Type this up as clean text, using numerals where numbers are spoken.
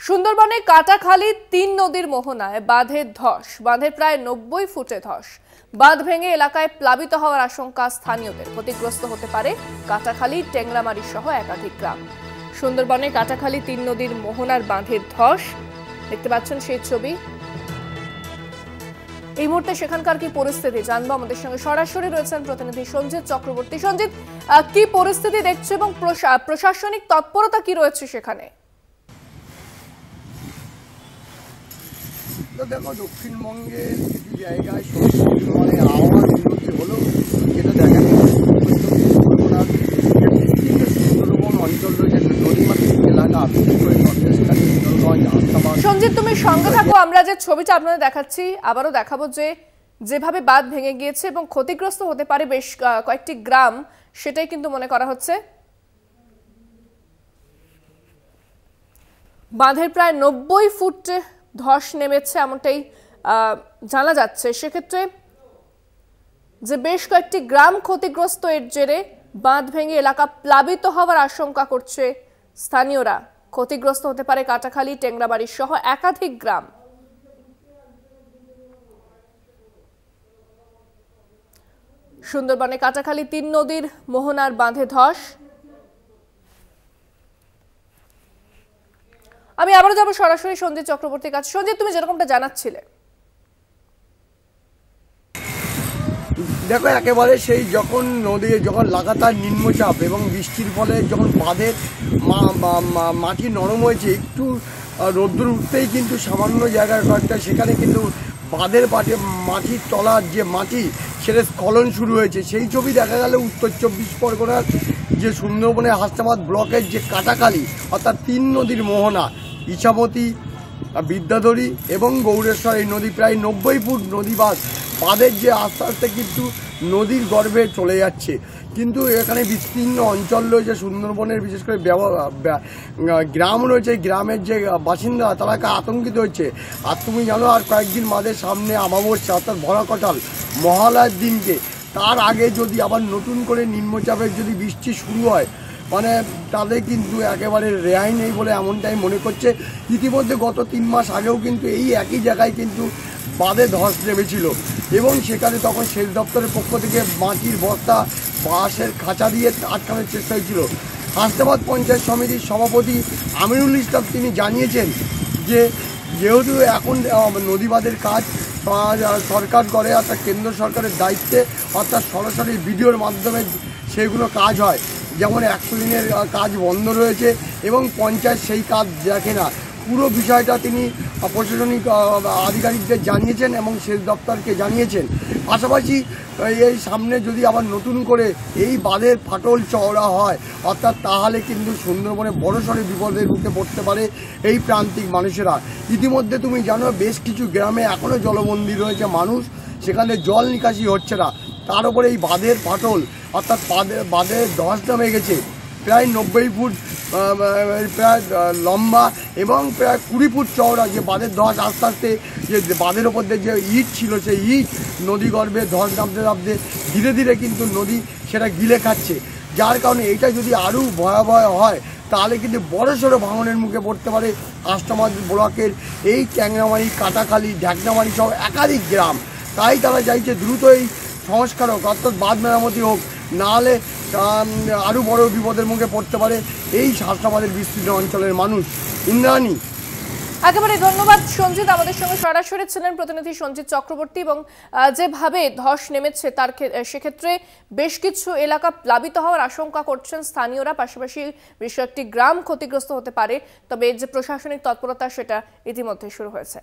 সুন্দরবনে কাটাখালী ৩ নদীর মোহনায় বাঁধের ধস, বাঁধের প্রায় ৯০ ফুটে ধস। বাঁধ ভেঙে এলাকায় প্লাবিত হওয়ার আশঙ্কা স্থানীয়দের। ক্ষতিগ্রস্ত হতে পারে কাটাখালী, টেংরামারি সহ একাধিক গ্রাম। সুন্দরবনে কাটাখালী ৩ নদীর মোহনার বাঁধের ধস, দেখতে পাচ্ছেন সেই ছবি। এই মুহূর্তে সেখানকার কি পরিস্থিতি জানবো, আমাদের সঙ্গে সরাসরি রয়েছেন প্রতিনিধি সঞ্জিত চক্রবর্তী। সঞ্জিত, কি পরিস্থিতি দেখছো এবং প্রশাসনিক তৎপরতা কি রয়েছে সেখানে? দেখো, দক্ষিণবঙ্গের কিছু জায়গায় আবহাওয়ার উন্নতি হলো, যেটা দেখা যাচ্ছে সুন্দরবন অঞ্চল রয়েছে নদীমাতৃক এলাকা, বিশেষ করে সন্দেশখালী, সুন্দরগঞ্জ, আস্তাবাদ। সঞ্জিত, তুমি সঙ্গে থাকো, আমরা যে ছবিটা আপনাদের দেখাচ্ছি আবারও দেখাবো যে যেভাবে বাঁধ ভেঙে গিয়েছে এবং ক্ষতিগ্রস্ত হতে পারে বেশ কয়েকটি গ্রাম, সেটাই কিন্তু মনে করা হচ্ছে। বাঁধের প্রায় ৯০ ফুট ধস নেমেছে এমনটাই জানা যাচ্ছে। সেক্ষেত্রে যে বেশ কয়েকটি গ্রাম ক্ষতিগ্রস্ত, এর জেরে বাঁধ ভেঙে এলাকা প্লাবিত হওয়ার আশঙ্কা করছে স্থানীয়রা। ক্ষতিগ্রস্ত হতে পারে কাটাখালী, টেংরাবাড়ি সহ একাধিক গ্রাম। সুন্দরবনে কাটাখালী ৩ নদীর মোহনার বাঁধে ধস। আমি আবারও যাবো সরাসরি সঞ্জিত চক্রবর্তীর কাছে। সঞ্জিত, তুমি যেরকমটা জানাচ্ছিলে, দেখো একেবারে সেই যখন যখন লাগাতার নিম্নচাপ এবং বৃষ্টির ফলে যখন বাঁধের মাটি নরম হয়েছে, একটু রোদ্দুর উঠতেই কিন্তু সামান্য জায়গার কয়েকটা সেখানে কিন্তু বাঁধের মাটির তলার যে মাটি সেটা স্খলন শুরু হয়েছে। সেই ছবি দেখা গেল উত্তর ২৪ পরগনার যে সুন্দরবনের হাসনাবাদ ব্লকের যে কাটাখালী, অর্থাৎ ৩ নদীর মোহনা, ইছামতি, বিদ্যাধরী এবং গৌরেশ্বর, এই নদী প্রায় ৯০ ফুট নদী বাঁধের যে আস্তে আস্তে কিন্তু নদীর গর্ভে চলে যাচ্ছে। কিন্তু এখানে বিস্তীর্ণ অঞ্চল রয়েছে সুন্দরবনের, বিশেষ করে গ্রাম রয়েছে, গ্রামের যে বাসিন্দা তারা আতঙ্কিত হচ্ছে। আর তুমি জানো, আর কয়েকদিন বাদে সামনে অমাবস্যা, অর্থাৎ ভরা কটাল মহালয়ার দিনকে, তার আগে যদি আবার নতুন করে নিম্নচাপের যদি বৃষ্টি শুরু হয়, মানে তাদের কিন্তু একেবারে রেহাই নেই বলে এমনটাই মনে করছে। ইতিমধ্যে গত ৩ মাস আগেও কিন্তু এই একই জায়গায় কিন্তু বাঁধে ধস নেমেছিল এবং সেখানে তখন সেচ দপ্তরের পক্ষ থেকে মাটির বস্তা, বাঁশের খাঁচা দিয়ে আটকানোর চেষ্টা হয়েছিল। হাসনাবাদ পঞ্চায়েত সমিতির সভাপতি আমিনুল ইসলাম তিনি জানিয়েছেন যে যেহেতু এখন নদী বাঁধের কাজ সরকার করে, অর্থাৎ কেন্দ্র সরকারের দায়িত্বে, অর্থাৎ সরাসরি ভিডিওর মাধ্যমে সেগুলো কাজ হয়, যেমন ১০০ দিনের কাজ বন্ধ রয়েছে এবং পঞ্চায়েত সেই কাজ দেখে না। পুরো বিষয়টা তিনি প্রশাসনিক আধিকারিকদের জানিয়েছেন এবং সেচ দপ্তরকে জানিয়েছেন। পাশাপাশি এই সামনে যদি আবার নতুন করে এই বাঁধের ফাটল চওড়া হয়, অর্থাৎ তাহলে কিন্তু সুন্দরবনে বড়সড় বিপদের মুখে পড়তে পারে এই প্রান্তিক মানুষেরা। ইতিমধ্যে তুমি জানো, বেশ কিছু গ্রামে এখনও জলবন্দী রয়েছে মানুষ, সেখানে জল নিকাশি হচ্ছে না। তার উপরে এই বাঁধের ফাটল, অর্থাৎ বাঁধের ধস নামে গেছে প্রায় ৯০ ফুট প্রায় লম্বা এবং প্রায় ২০ ফুট চওড়া। যে বাঁধের ধস আস্তে আস্তে যে বাঁধের ওপর দিয়ে যে ইট ছিল, সেই ইট নদী গর্ভে ধস নামতে নামতে ধীরে ধীরে কিন্তু নদী সেটা গিলে খাচ্ছে। যার কারণে এটা যদি আরও ভয়াবহ হয়, তাহলে কিন্তু বড়সড় ভাঙনের মুখে পড়তে পারে হাসনাবাদ ব্লকের এই ট্যাংরামারি, কাটাখালী, ঢাকনামারি সহ একাধিক গ্রাম। তাই তারা চাইছে দ্রুত এই সংস্কার হোক, অর্থাৎ বাঁধ মেরামতি হোক, নাহলে আরও বড় বিপদের মুখে পড়তে পারে এই হাসনাবাদের বিস্তীর্ণ অঞ্চলের মানুষ। ইন্দ্রাণী, একেবারে ধন্যবাদ সঞ্জিত। আমাদের সঙ্গে সরাসরি ছিলেন প্রতিনিধি সঞ্জিত চক্রবর্তী। এবং যেভাবে ধস নেমেছে তার সেক্ষেত্রে বেশ কিছু এলাকা প্লাবিত হওয়ার আশঙ্কা করছেন স্থানীয়রা। পাশাপাশি বেশ কয়েকটি গ্রাম ক্ষতিগ্রস্ত হতে পারে, তবে যে প্রশাসনিক তৎপরতা সেটা ইতিমধ্যে শুরু হয়েছে।